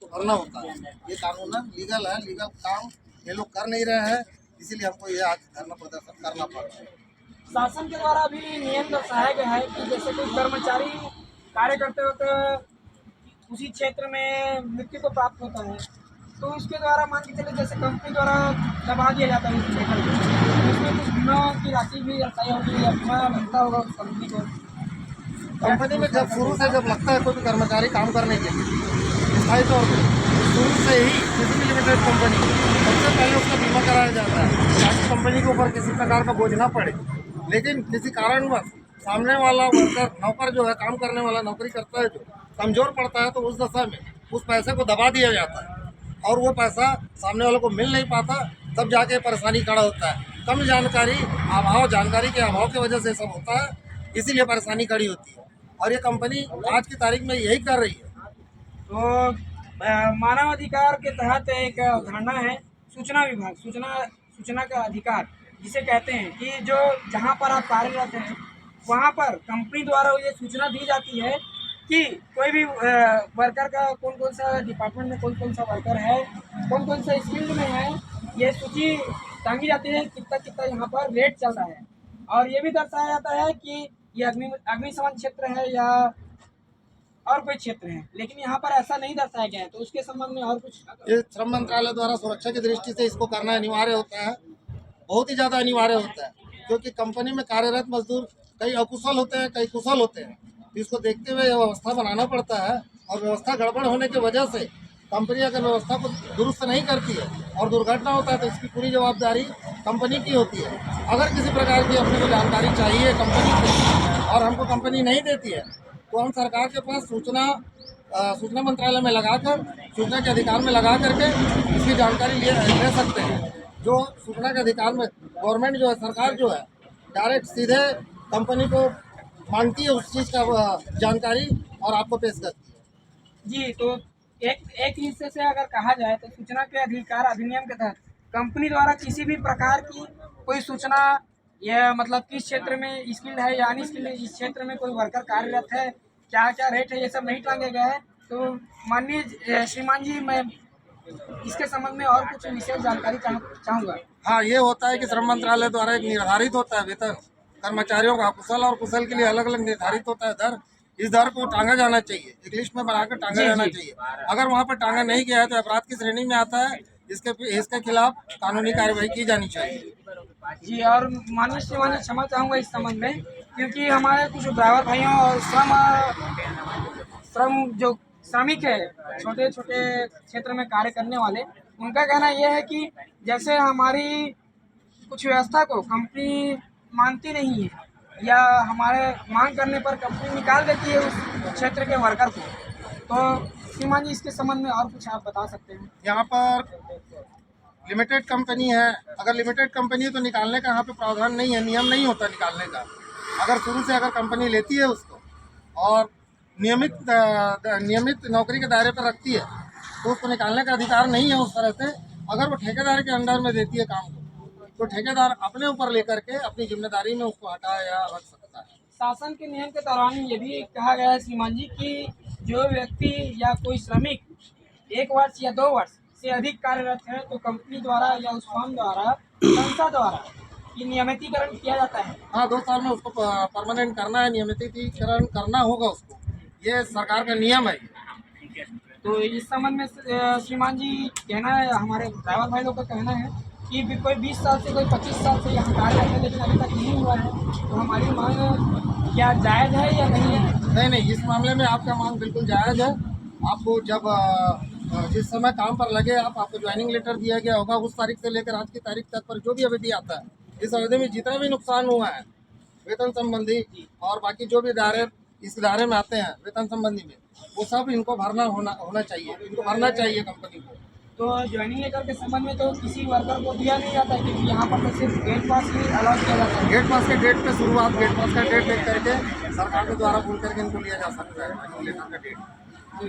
उसको भरना होता है। ये कानून है, लीगल है, लीगल काम ये लोग कर नहीं रहे हैं, इसीलिए हमको ये आज धरना प्रदर्शन करना पड़ रहा है। शासन के द्वारा भी नियम दर्शाया गया है कि जैसे कोई कर्मचारी कार्य करते वक्त उसी क्षेत्र में मृत्यु को प्राप्त होता है तो उसके द्वारा मान के चले जैसे कंपनी द्वारा दबा दिया जाता है उस क्षेत्र को, तो उसमें कुछ बीमा की राशि भी दर्शाई होगी या बीमा बनता होगा उस कंपनी को। कंपनी में जब शुरू से जब लगता है कोई भी कर्मचारी काम करने के लिए स्थायी तौर पर, शुरू से ही किसी भी लिमिटेड कंपनी सबसे पहले उसका बीमा कराया जाता है ताकि कंपनी के ऊपर किसी प्रकार का बोझ ना पड़े। लेकिन किसी कारणवश सामने वाला वर्कर नौकर जो है, काम करने वाला नौकरी करता है, जो कमजोर पड़ता है, तो उस दशा में उस पैसे को दबा दिया जाता है और वो पैसा सामने वालों को मिल नहीं पाता, तब जाके परेशानी खड़ा होता है। कम जानकारी के अभाव की वजह से सब होता है, इसीलिए परेशानी खड़ी होती है और ये कंपनी आज की तारीख में यही कर रही है। तो मानव अधिकार के तहत एक अवधारणा है सूचना विभाग, सूचना का अधिकार जिसे कहते हैं कि जो जहां पर आप कार्यरत हैं वहां पर कंपनी द्वारा ये सूचना दी जाती है कि कोई भी वर्कर का कौन कौन सा डिपार्टमेंट में कौन कौन सा वर्कर है, कौन कौन सा स्किल्ड में है, ये सूची टांगी जाती है कितना कितना यहाँ पर रेट चल रहा है। और ये भी दर्शाया जाता है कि ये अग्निशमन क्षेत्र है या और कोई क्षेत्र है, लेकिन यहाँ पर ऐसा नहीं दर्शाया गया है। तो उसके संबंध में और कुछ ये श्रम मंत्रालय द्वारा सुरक्षा की दृष्टि से इसको करना अनिवार्य होता है, बहुत ही ज़्यादा अनिवार्य होता है, क्योंकि कंपनी में कार्यरत मजदूर कई अकुशल होते हैं, कई कुशल होते हैं। तो इसको देखते हुए यह व्यवस्था बनाना पड़ता है और व्यवस्था गड़बड़ होने की वजह से कंपनी अगर व्यवस्था को दुरुस्त नहीं करती है और दुर्घटना होता है तो इसकी पूरी जवाबदारी कंपनी की होती है। अगर किसी प्रकार की अपने को जानकारी चाहिए कंपनी से और हमको कंपनी नहीं देती है तो हम सरकार के पास सूचना मंत्रालय में लगाकर, सूचना के अधिकार में लगा करके इसकी जानकारी ले सकते हैं। जो सूचना के अधिकार में गवर्नमेंट जो है, सरकार जो है, डायरेक्ट सीधे कंपनी को मांगती है उस चीज़ का जानकारी और आपको पेश करती है। जी। तो एक हिस्से से अगर कहा जाए तो सूचना के अधिकार अधिनियम के तहत कंपनी द्वारा किसी भी प्रकार की कोई सूचना, यह मतलब किस क्षेत्र में स्किल्ड है या अनस्किल्ड है, इस क्षेत्र में कोई वर्कर कार्यरत है, क्या क्या रेट है, ये सब नहीं टांगे गए हैं। तो माननीय श्रीमान जी, मैं इसके संबंध में और कुछ विशेष जानकारी चाहूँगा। हाँ, ये होता है कि श्रम मंत्रालय द्वारा एक निर्धारित होता है वेतन कर्मचारियों का, कुशल और कुशल के लिए अलग अलग निर्धारित होता है दर। इस दर को टांगा जाना चाहिए, एक लिस्ट में बनाकर टांगा जाना चाहिए। अगर वहाँ पर टांगा नहीं गया है तो अपराध की श्रेणी में आता है, इसके खिलाफ कानूनी कार्रवाई की जानी चाहिए। जी। और माननीय श्रीमान जी, क्षमा चाहूँगा इस संबंध में, क्योंकि हमारे कुछ ड्राइवर भाइयों और श्रम जो श्रमिक है, छोटे छोटे क्षेत्र में कार्य करने वाले, उनका कहना यह है कि जैसे हमारी कुछ व्यवस्था को कंपनी मानती नहीं है या हमारे मांग करने पर कंपनी निकाल देती है उस क्षेत्र के वर्कर को। तो श्रीमान जी, इसके संबंध में और कुछ आप बता सकते हैं? यहाँ पर लिमिटेड कंपनी है, अगर लिमिटेड कंपनी है तो निकालने का यहाँ पे प्रावधान नहीं है, नियम नहीं होता निकालने का। अगर शुरू से अगर कंपनी लेती है उसको और नियमित नौकरी के दायरे पर रखती है तो उसको निकालने का अधिकार नहीं है उस तरह से। अगर वो ठेकेदार के अंडर में देती है काम को तो ठेकेदार अपने ऊपर लेकर के अपनी जिम्मेदारी में उसको हटा या रख सकता है। शासन के नियम के दौरान ये भी कहा गया है श्रीमान जी कि जो व्यक्ति या कोई श्रमिक 1 वर्ष या 2 वर्ष से अधिक कार्यरत है तो कंपनी द्वारा या उस फर्म द्वारा, संस्था द्वारा ये नियमितीकरण किया जाता है। हाँ, 2 साल में उसको परमानेंट करना है, नियमितीकरण करना होगा उसको, ये सरकार का नियम है। तो इस संबंध में श्रीमान जी कहना है, हमारे ड्राइवर भाई लोग का कहना है कि भी कोई 20 साल से कोई 25 साल से यहाँ कार्य करते हैं लेकिन अभी तक नहीं हुआ है, तो हमारी मांग क्या जायज़ है या नहीं है? नहीं, इस मामले में आपका मांग बिल्कुल जायज़ है। आपको जब जिस समय काम पर लगे आपको ज्वाइनिंग लेटर दिया गया होगा, उस तारीख से लेकर आज की तारीख तक पर जो भी अवधि आता है, इस अवधि में जितना भी नुकसान हुआ है वेतन संबंधी और बाकी जो भी दायरे इस दायरे में आते हैं वेतन संबंधी में, वो सब इनको भरना होना चाहिए, इनको भरना चाहिए कंपनी को। तो ज्वाइनिंग लेटर के संबंध में तो किसी वर्कर को दिया नहीं जाता है, क्योंकि यहाँ पर तो सिर्फ गेट पास ही अलाउ किया जाता है। गेट पास के डेट पे शुरुआत, गेट पास का डेट देख करके सरकार के द्वारा बोल करके इनको लिया जा सकता है ज्वाइनिंग लेटर का डेट। जी।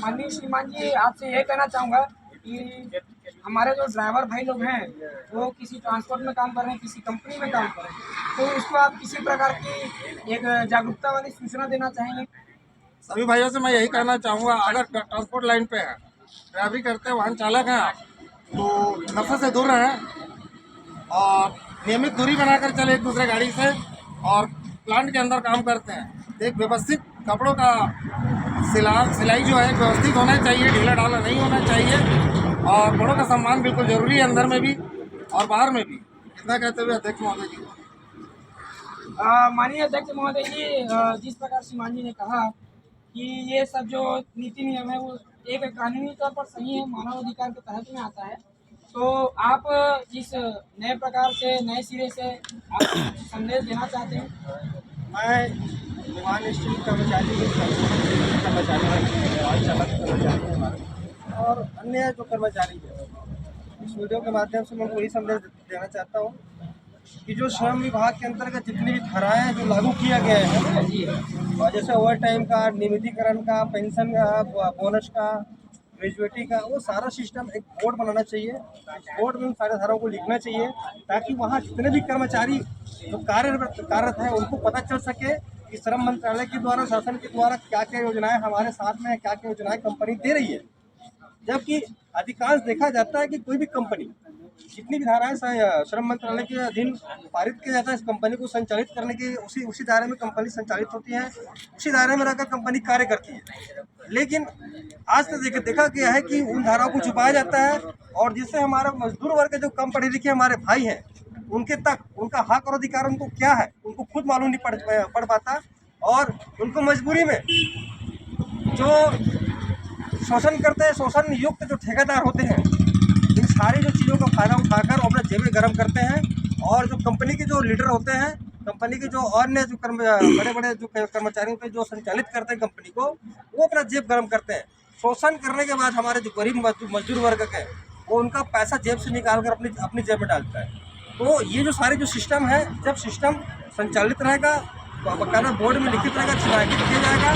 माननीय श्रीमान जी, आपसे ये कहना चाहूँगा कि हमारे जो ड्राइवर भाई लोग हैं वो किसी ट्रांसपोर्ट में काम कर रहे हैं, किसी कंपनी में काम कर रहे हैं, तो इसको आप किसी प्रकार की एक जागरूकता वाली सूचना देना चाहेंगे? सभी भाइयों से मैं यही कहना चाहूँगा, अगर ट्रांसपोर्ट लाइन पे है ड्राइवरी करते हैं, वाहन चालक हैं आप, तो नशे से दूर रहें और नियमित दूरी बनाकर चले एक दूसरे गाड़ी से, और प्लांट के अंदर काम करते हैं तो एक व्यवस्थित कपड़ों का सिलाई जो है व्यवस्थित होना चाहिए, ढीला ढाला नहीं होना चाहिए, और बड़ों का सम्मान बिल्कुल जरूरी है, अंदर में भी और बाहर में भी। इतना कहते हुए अध्यक्ष महोदय जी, माननीय अध्यक्ष महोदय जी, जिस प्रकार श्रीमान जी ने कहा कि ये सब जो नीति नियम है वो एक कानूनी तौर पर सही है, मानव अधिकार के तहत में आता है, तो आप इस नए प्रकार से नए सिरे से आप संदेश देना चाहते हैं? मैं विमान स्टील कर्मचारी और अन्य जो कर्मचारी हैं, इस वीडियो के माध्यम से मैं उनको यही संदेश देना चाहता हूँ कि जो श्रम विभाग के अंतर्गत जितनी भी धाराएं जो लागू किया गया है, और जैसे ओवर टाइम का, नियमितीकरण का, पेंशन का, बोनस का, ग्रेजुएटी का, वो सारा सिस्टम एक बोर्ड बनाना चाहिए। बोर्ड में उन सारे धाराओं को लिखना चाहिए ताकि वहाँ जितने भी कर्मचारी जो कार्यरत हैं उनको पता चल सके कि श्रम मंत्रालय के द्वारा, शासन के द्वारा क्या क्या योजनाएं हमारे साथ में है, क्या क्या योजनाएं कंपनी दे रही है। जबकि अधिकांश देखा जाता है कि कोई भी कंपनी जितनी भी धाराएं श्रम मंत्रालय के अधीन पारित किया जाता है, इस कंपनी को संचालित करने की उसी दायरे में कंपनी संचालित होती है, उसी दायरे में रहकर कंपनी कार्य करती है। लेकिन आज तक देखा गया है कि उन धाराओं को छुपाया जाता है, और जिससे हमारा मजदूर वर्ग के जो कम पढ़े लिखे हमारे भाई हैं उनके तक उनका हक और अधिकार उनको क्या है उनको खुद मालूम नहीं पड़ पाता, और उनको मजबूरी में जो शोषण करते हैं, शोषण युक्त जो ठेकेदार होते हैं, इन सारी जो चीज़ों का फायदा उठाकर अपना जेबें गर्म करते हैं, और जो कंपनी के जो लीडर होते हैं, कंपनी के जो अन्य जो बड़े बड़े जो कर्मचारी होते हैं जो संचालित करते हैं कंपनी को, वो अपना जेब गर्म करते हैं। शोषण करने के बाद हमारे जो गरीब मजदूर वर्ग के वो उनका पैसा जेब से निकाल कर अपनी जेब में डालता है। तो ये जो सारे जो सिस्टम है, जब सिस्टम संचालित रहेगा, बाकायदा बोर्ड में लिखित रहेगा, चिन्हांकित किया जाएगा,